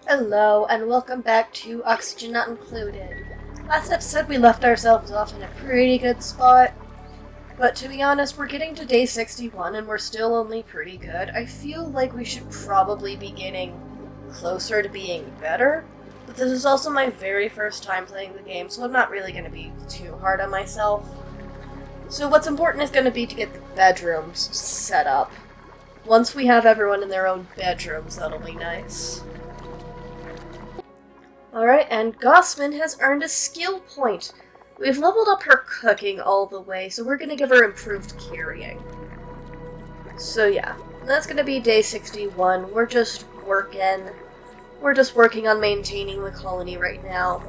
Hello, and welcome back to Oxygen Not Included. Last episode we left ourselves off in a pretty good spot, but to be honest, we're getting to day 61 and we're still only pretty good. I feel like we should probably be getting closer to being better, but this is also my very first time playing the game, so I'm not really going to be too hard on myself. So what's important is going to be to get the bedrooms set up. Once we have everyone in their own bedrooms, that'll be nice. Alright, and Gossman has earned a skill point. We've leveled up her cooking all the way, so we're gonna give her improved carrying. So yeah, that's gonna be day 61. We're just working on maintaining the colony right now.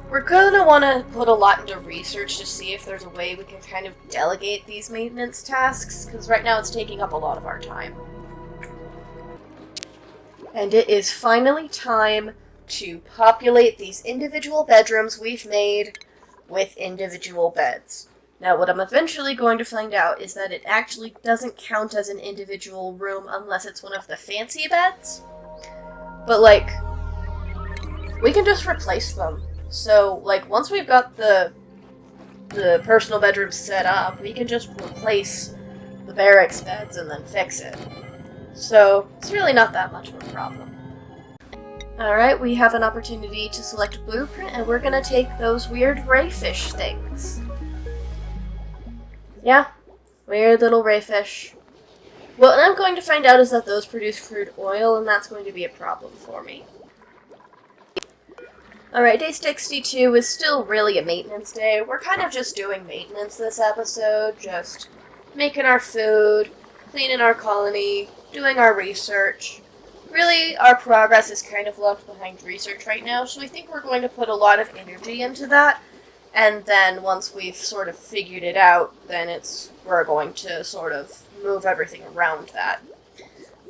We're gonna wanna put a lot into research to see if there's a way we can kind of delegate these maintenance tasks, because right now it's taking up a lot of our time. And it is finally time to populate these individual bedrooms we've made with individual beds. Now, what I'm eventually going to find out is that it actually doesn't count as an individual room unless it's one of the fancy beds. But, we can just replace them. So, once we've got the personal bedrooms set up, we can just replace the barracks beds and then fix it. So, it's really not that much of a problem. Alright, we have an opportunity to select a blueprint, and we're gonna take those weird rayfish things. Yeah, weird little rayfish. What I'm going to find out is that those produce crude oil, and that's going to be a problem for me. Alright, day 62 is still really a maintenance day. We're kind of just doing maintenance this episode, just making our food, cleaning our colony, doing our research. Really, our progress is kind of left behind research right now, so we think we're going to put a lot of energy into that, and then once we've sort of figured it out, then we're going to sort of move everything around that.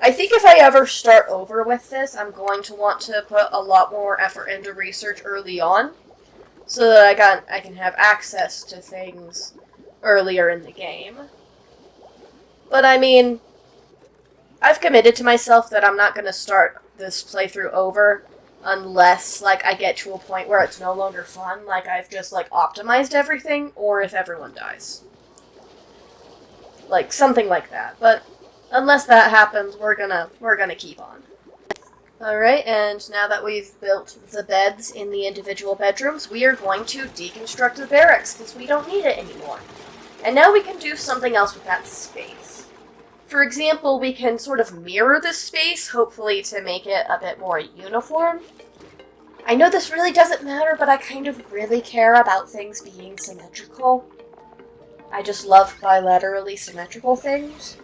I think if I ever start over with this, I'm going to want to put a lot more effort into research early on, so that I can have access to things earlier in the game. But I mean, I've committed to myself that I'm not going to start this playthrough over unless, I get to a point where it's no longer fun, I've just, optimized everything, or if everyone dies. Something like that. But unless that happens, we're gonna keep on. Alright, and now that we've built the beds in the individual bedrooms, we are going to deconstruct the barracks, because we don't need it anymore. And now we can do something else with that space. For example, we can sort of mirror this space, hopefully to make it a bit more uniform. I know this really doesn't matter, but I kind of really care about things being symmetrical. I just love bilaterally symmetrical things.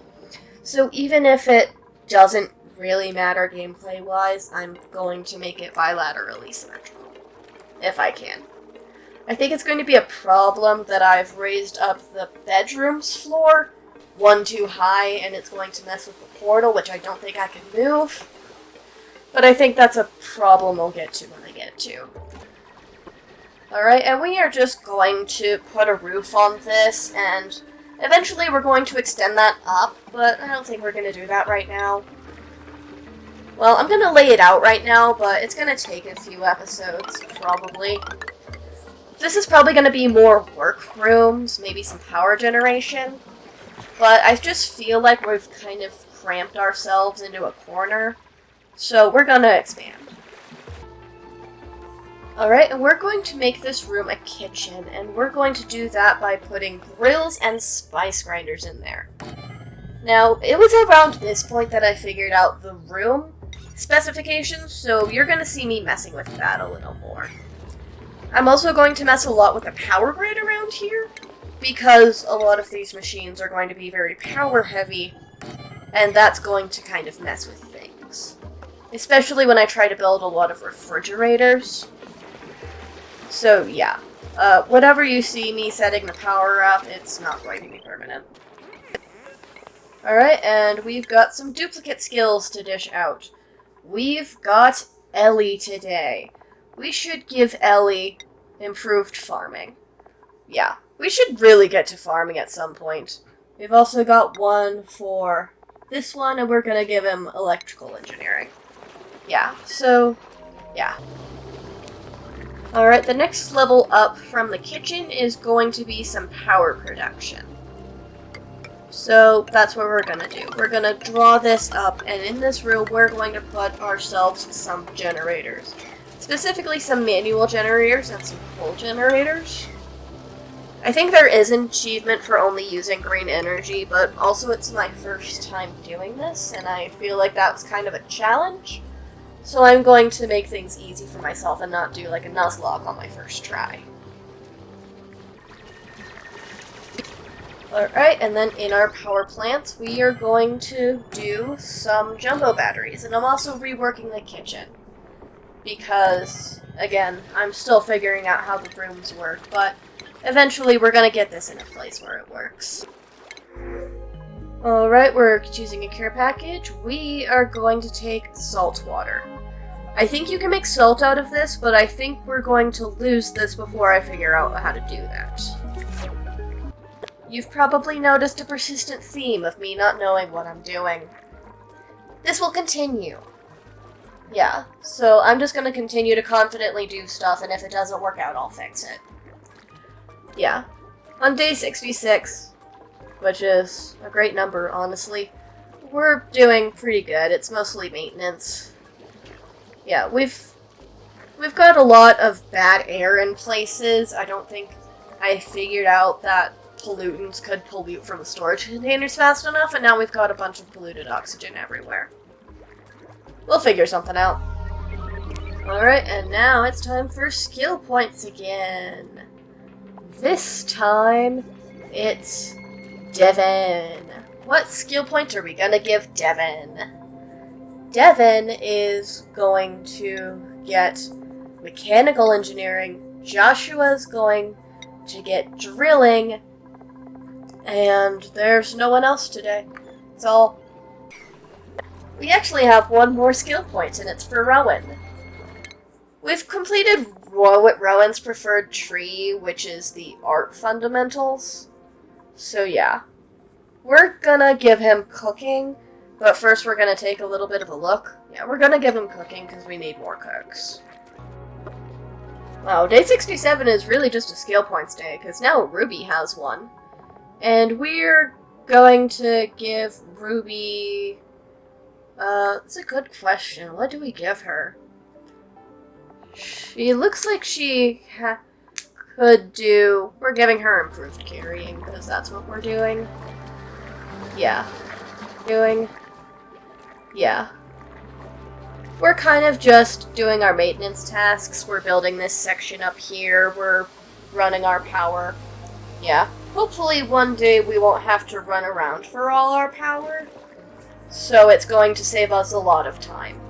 So even if it doesn't really matter gameplay-wise, I'm going to make it bilaterally symmetrical, if I can. I think it's going to be a problem that I've raised up the bedroom's floor one too high, and it's going to mess with the portal, which I don't think I can move. But I think that's a problem we'll get to when I get to. Alright, and we are just going to put a roof on this, and eventually we're going to extend that up, but I don't think we're going to do that right now. Well, I'm going to lay it out right now, but it's going to take a few episodes, probably. This is probably going to be more workrooms, maybe some power generation. But I just feel like we've kind of cramped ourselves into a corner, so we're gonna expand. Alright, and we're going to make this room a kitchen, and we're going to do that by putting grills and spice grinders in there. Now, it was around this point that I figured out the room specifications, so you're gonna see me messing with that a little more. I'm also going to mess a lot with the power grid around here, because a lot of these machines are going to be very power heavy, and that's going to kind of mess with things. Especially when I try to build a lot of refrigerators. So yeah, whatever you see me setting the power up, it's not going to be permanent. Alright, and we've got some duplicate skills to dish out. We've got Ellie today. We should give Ellie improved farming. Yeah. We should really get to farming at some point. We've also got one for this one, and we're going to give him electrical engineering. Yeah, so, yeah. Alright, the next level up from the kitchen is going to be some power production. So that's what we're gonna do. We're gonna draw this up, and in this room we're going to put ourselves some generators. Specifically some manual generators and some coal generators. I think there is an achievement for only using green energy, but also it's my first time doing this, and I feel like that was kind of a challenge. So I'm going to make things easy for myself and not do like a Nuzlocke on my first try. Alright, and then in our power plants, we are going to do some jumbo batteries, and I'm also reworking the kitchen. Because, again, I'm still figuring out how the rooms work, but eventually we're gonna get this in a place where it works. Alright, we're choosing a care package. We are going to take salt water. I think you can make salt out of this, but I think we're going to lose this before I figure out how to do that. You've probably noticed a persistent theme of me not knowing what I'm doing. This will continue. Yeah, so I'm just going to continue to confidently do stuff, and if it doesn't work out, I'll fix it. Yeah. On day 66, which is a great number, honestly, we're doing pretty good. It's mostly maintenance. Yeah, we've got a lot of bad air in places. I don't think I figured out that pollutants could pollute from the storage containers fast enough, and now we've got a bunch of polluted oxygen everywhere. We'll figure something out. Alright, and now it's time for skill points again. This time, it's Devin. What skill points are we gonna give Devin? Devin is going to get mechanical engineering, Joshua's going to get drilling, and there's no one else today. It's all... We actually have one more skill point, and it's for Rowan. We've completed Rowan's preferred tree, which is the art fundamentals. So yeah. We're gonna give him cooking, but first we're gonna take a little bit of a look. Yeah, we're gonna give him cooking because we need more cooks. Wow, day 67 is really just a skill points day, because now Ruby has one. And we're going to give Ruby... that's a good question. What do we give her? She looks like she could do... We're giving her improved carrying, because that's what we're doing. Yeah. Yeah. We're kind of just doing our maintenance tasks. We're building this section up here. We're running our power. Yeah. Hopefully one day we won't have to run around for all our power. So it's going to save us a lot of time.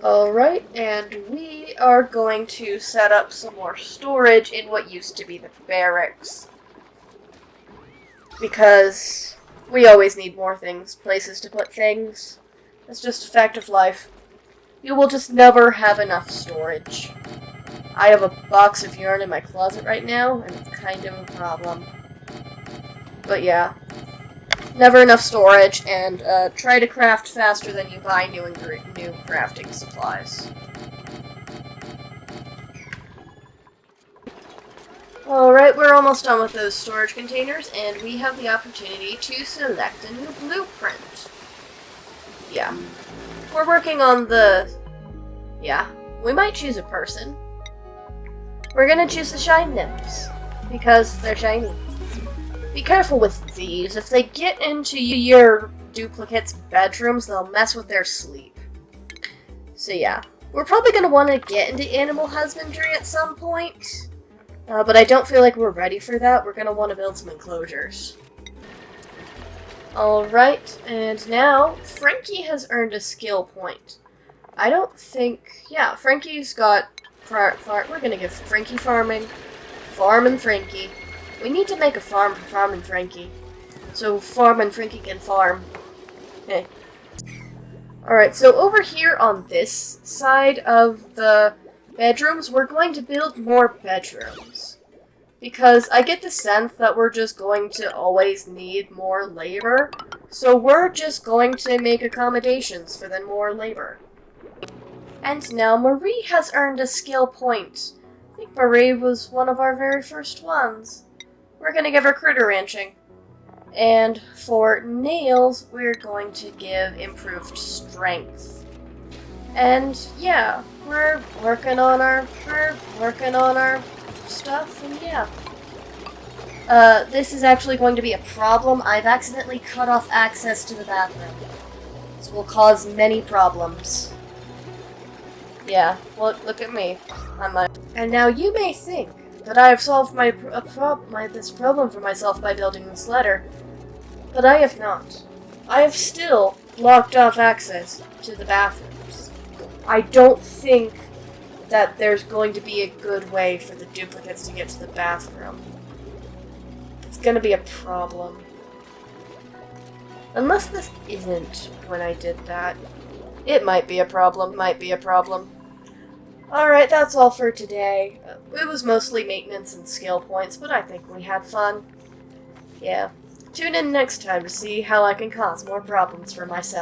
Alright, and we are going to set up some more storage in what used to be the barracks. Because we always need more places to put things. It's just a fact of life. You will just never have enough storage. I have a box of yarn in my closet right now, and it's kind of a problem. But yeah. Never enough storage, and try to craft faster than you buy new crafting supplies. Alright, we're almost done with those storage containers, and we have the opportunity to select a new blueprint. Yeah. We're working on the... Yeah. We might choose a person. We're gonna choose the Shine Nymphs, because they're shiny. Be careful with these. If they get into your duplicates' bedrooms, they'll mess with their sleep. So yeah. We're probably going to want to get into animal husbandry at some point. But I don't feel like we're ready for that. We're going to want to build some enclosures. Alright, and now Frankie has earned a skill point. I don't think... Yeah, Frankie's got... We're going to give Frankie farming. Farm and Frankie. We need to make a farm for Farm and Frankie. So Farm and Frankie can farm. Okay. Alright, so over here on this side of the bedrooms, we're going to build more bedrooms. Because I get the sense that we're just going to always need more labor. So we're just going to make accommodations for the more labor. And now Marie has earned a skill point. I think Marie was one of our very first ones. We're going to give her critter ranching. And for Nails, we're going to give improved strength. And yeah, we're working on our stuff, and yeah. This is actually going to be a problem. I've accidentally cut off access to the bathroom. This will cause many problems. Yeah, look at me. And now you may think that I have solved this problem for myself by building this ladder, but I have not. I have still blocked off access to the bathrooms. I don't think that there's going to be a good way for the duplicates to get to the bathroom. It's gonna be a problem. Unless this isn't when I did that. It might be a problem, Alright, that's all for today. It was mostly maintenance and skill points, but I think we had fun. Yeah. Tune in next time to see how I can cause more problems for myself.